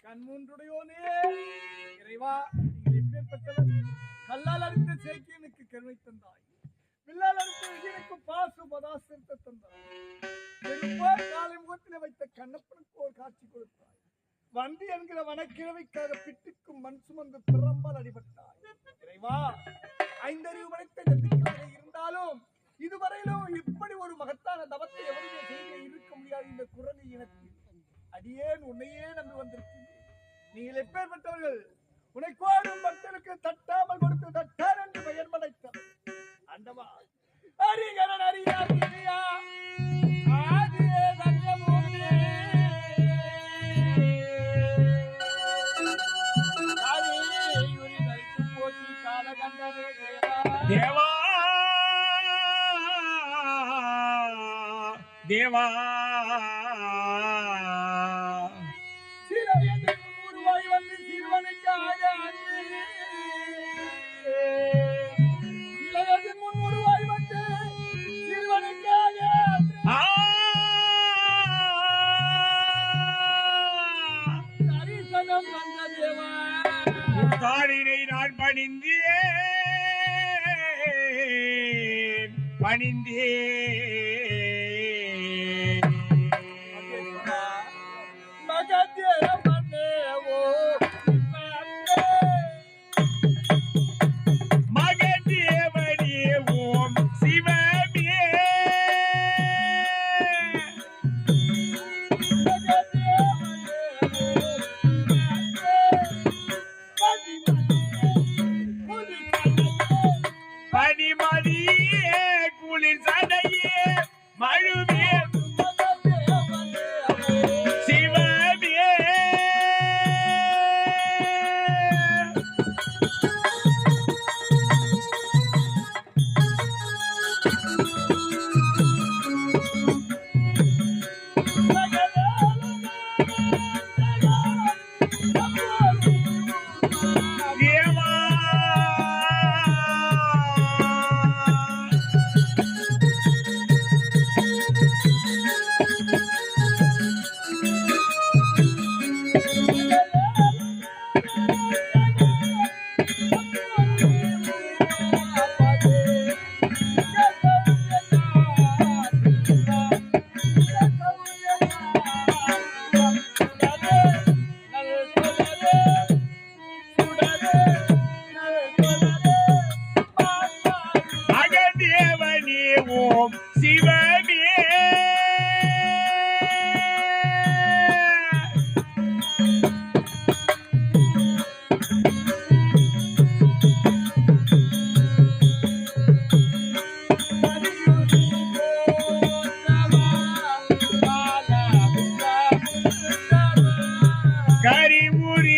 கண்மூன்றுடையோனே இறைவா, நீங்கள் எப்பேற்பட்டவர்? கல்லால் அறுத்த சேக்கியனுக்கு கருணை தந்தாய், வில்லால் அறுத்த விஜயனுக்கு பாசு பதாசிரத்தை தந்தாய், பெரும்பால் காலை முகத்தில் வைத்த கண்ணப்பனுக்கு ஒரு காட்சி கொடுத்தாய், வண்டி என்கிற வனக்கிழமைக்காக பிட்டுக்கும் மண் சுமந்து பிறம்பால் அடிபட்டாய். இறைவா, ஐந்தறிவு படைத்த ஜந்திக்களாக இருந்தாலும் இதுவரையிலும் இப்படி ஒரு மகத்தான தவத்தை எவருமே செய்ய இருக்க முடியாது. இந்த குரலி இனத்தில் அடியேன் உன்னையே நம்பி வந்திருக்கின்றேன். நீங்கள் எப்பேற்பட்டவர்கள்? உன்னை கோடும் பக்தனுக்கு தட்டாமல் கொடுத்து தட்டார் என்று பெயர் படைத்தவர் அண்டவா. ஹரிகரன் ஹரியா ஆதியே தங்கமூர்த்தியே ஹரியுரி நரித்து போற்றி காலகண்டனே தேவா தேவா தாளினை நான் பணிந்தேன் மகதேவனே ஓம் சிவமே பனிமதியே குளிர் சடையே மழுவே சிவமே ஓம் சிவமே கரிமுறி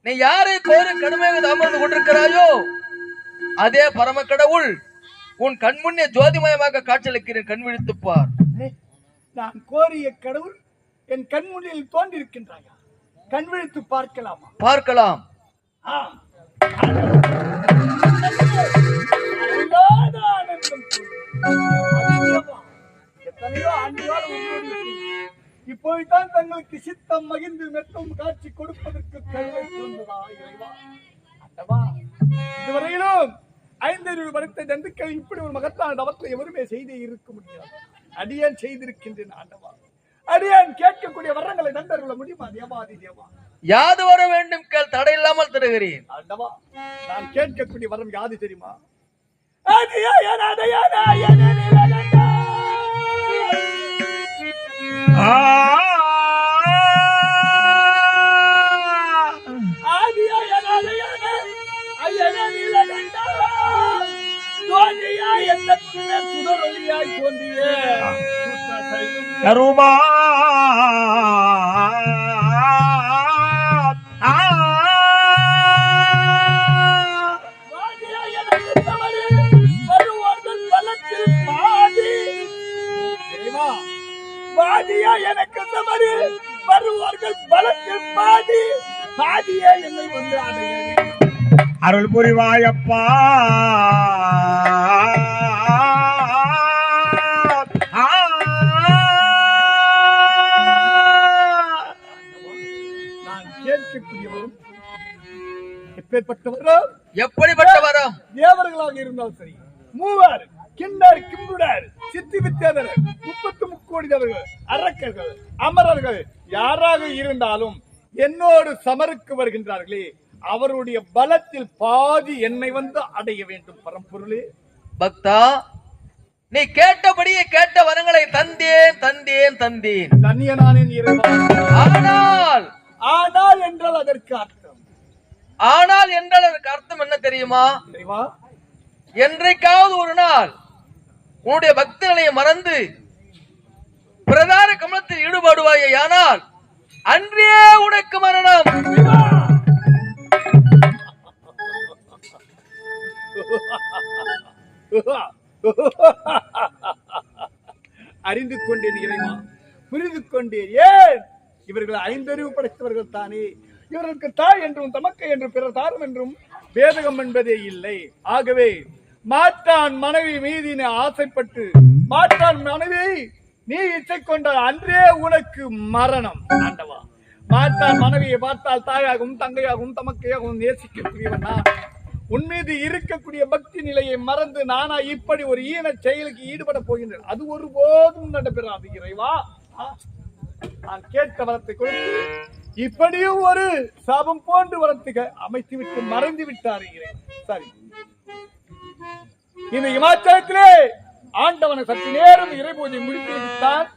நீ யாரை கோரி கடுமையாக அமர்ந்து கொண்டிருக்கிறாயோ அதே பரம கடவுள் உன் கண்முன்னே ஜோதிமயமாக காட்சியளிக்கிறேன், கண் விழித்துப் பார். நான் கோரிய கடவுள் என் கண்முன்னில் தோன்றிருக்கின்றாயா? கண் விழித்து பார்க்கலாமா? பார்க்கலாம். ஆ. அருளாத ஆனந்தம் அதிகமா. எத்தனையோ ஆண்டுகால உங்களோடு இருக்கிறேன். இப்போதுதான் தங்களுக்கு சித்தம் மகிழ்ந்து மெத்தம் காட்சி கொடுப்பதற்கு கருணை தோன்றுதா இறைவா? ஆண்டவா, இதுவரையிலும் 5 வருத்த ஜந்துக்கள் இப்படி ஒரு மகத்தான தவத்தை எவருமே செய்தே இருக்க முடியாது. அடியான் செய்திருக்கின்றேன் ஆண்டவா. அடியான் கேட்கக்கூடிய வரங்களை நண்பர்கள முடியுமா? தேவாதி தேவா, யாது வர வேண்டும் கேள், தடையில்லாமல் தருகிறேன். ஆண்டவா, நான் கேட்கக்கூடிய வரம் யாது தெரியுமா? கருமா எனக்கு தவறு வருவார்கள் பலத்தில் பாதி பாதியே என்னை வந்து அடைய அருள் புரிவாயப்பா. நான் கேட்கக்கூடியவரும் எப்பேற்பட்டவரும் எப்படிப்பட்ட வரம்? தேவர்களாக இருந்தாலும் சரி, மூவர் கிண்டர் கிம்புடர் சித்தி வித்தேதர் 33 கோடி தேவர்கள் அரக்கர்கள் அமரர்கள் யாராக இருந்தாலும் என்னோடு சமருக்கு வருகின்றார்களே அவருடைய பலத்தில் பாதி என்னை வந்து அடைய வேண்டும் பரம்பொருளே. பக்தா, நீ கேட்டபடியே கேட்ட வரங்களை தந்தேன் தந்தேன் தந்தேன். தன்யனானேன் இறைவா. ஆனால் ஆனால் என்றால் அதற்கு அர்த்தம், ஆனால் என்றால் அதற்கு அர்த்தம் என்ன தெரியுமா? இறைவா, என்றைக்காவது ஒரு நாள் உன்னுடைய பக்தி நிலையை மறந்து பிரதான கமலத்தில் ஈடுபடுவாயே, ஆனால் அன்றே உனக்கு மரணம். அறிந்து கொண்டேன் இறைவா, புரிந்து கொண்டேன். ஏன் இவர்கள் 5 அறிவு படைத்தவர்கள் தானே. இவர்களுக்கு தாய் என்றும் தமக்கை என்றும் பிற தாரம் என்றும் வேதகம் என்பதே இல்லை. ஆகவே மாற்றான் மனைவி மீது ஆசைப்பட்டு மாற்றான் மனைவி நீ இச்சை கொண்டால் அன்றே உனக்கு மரணம். ஆண்டவா, மாற்றான் மனைவியை பார்த்தால் தாயாகவும் தங்கையாகவும் தமக்கையாகவும் நேசிக்கக்கூடியவன் நான். உன் மீது இருக்கக்கூடிய பக்தி நிலையை மறந்து நானா இப்படி ஒரு ஈன செயலுக்கு ஈடுபட போகின்றேன்? அது ஒருபோதும் நடைபெறாது இறைவா. நான் கேட்ட வரத்தை கொடுத்து இப்படியும் ஒரு சாபம் போன்று வரத்துக்கு அமைத்து விட்டு மறைந்து விட்டார் இறைவன். சரி, இந்த இமாச்சலத்திலே ஆண்டவனை சற்று நேரம் இறை பூஜை முடித்து விட்டார்.